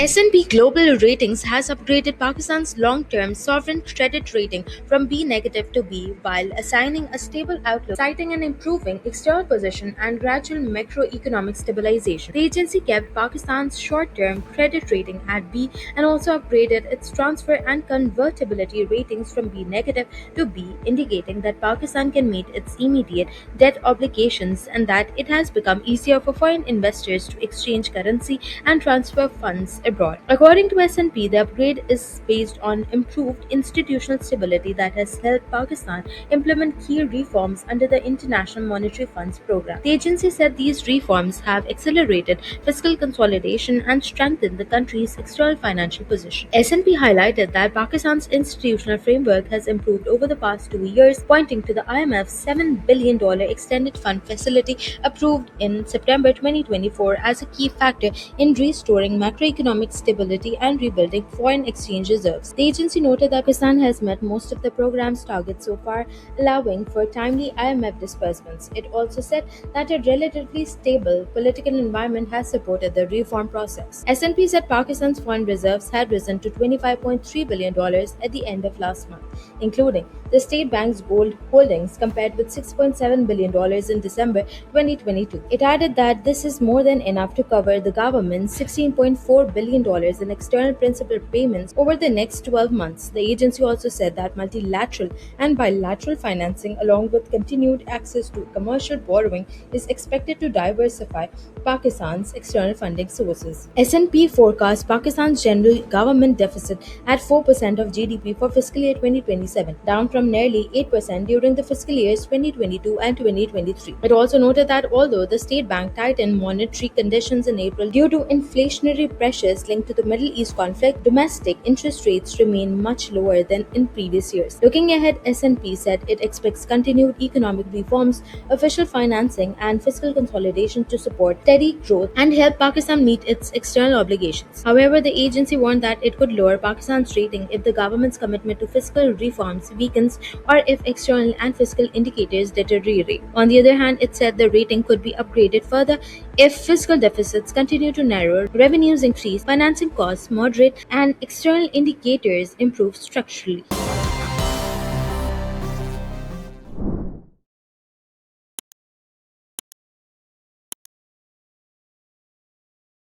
S&P Global Ratings has upgraded Pakistan's long-term sovereign credit rating from B negative to B while assigning a stable outlook, citing an improving external position and gradual macroeconomic stabilization. The agency kept Pakistan's short-term credit rating at B and also upgraded its transfer and convertibility ratings from B negative to B, indicating that Pakistan can meet its immediate debt obligations and that it has become easier for foreign investors to exchange currency and transfer funds abroad. According to S&P, the upgrade is based on improved institutional stability that has helped Pakistan implement key reforms under the International Monetary Fund's program. The agency said these reforms have accelerated fiscal consolidation and strengthened the country's external financial position. S&P highlighted that Pakistan's institutional framework has improved over the past 2 years, pointing to the IMF's $7 billion extended fund facility approved in September 2024 as a key factor in restoring macroeconomic stability and rebuilding foreign exchange reserves. The agency noted that Pakistan has met most of the program's targets so far, allowing for timely IMF disbursements. It also said that a relatively stable political environment has supported the reform process. S&P said Pakistan's foreign reserves had risen to $25.3 billion at the end of last month, including the state bank's gold holdings compared with $6.7 billion in December 2022. It added that this is more than enough to cover the government's $16.4 billion in external principal payments over the next 12 months. The agency also said that multilateral and bilateral financing, along with continued access to commercial borrowing, is expected to diversify Pakistan's external funding sources. S&P forecasts Pakistan's general government deficit at 4% of GDP for fiscal year 2027, down from nearly 8% during the fiscal years 2022 and 2023. It also noted that although the state bank tightened monetary conditions in April due to inflationary pressures linked to the Middle East conflict, domestic interest rates remain much lower than in previous years. Looking ahead, S&P said it expects continued economic reforms, official financing, and fiscal consolidation to support steady growth and help Pakistan meet its external obligations. However, the agency warned that it could lower Pakistan's rating if the government's commitment to fiscal reforms weakens or if external and fiscal indicators deteriorate. On the other hand, it said the rating could be upgraded further if fiscal deficits continue to narrow, revenues increase, financing costs moderate, and external indicators improve structurally.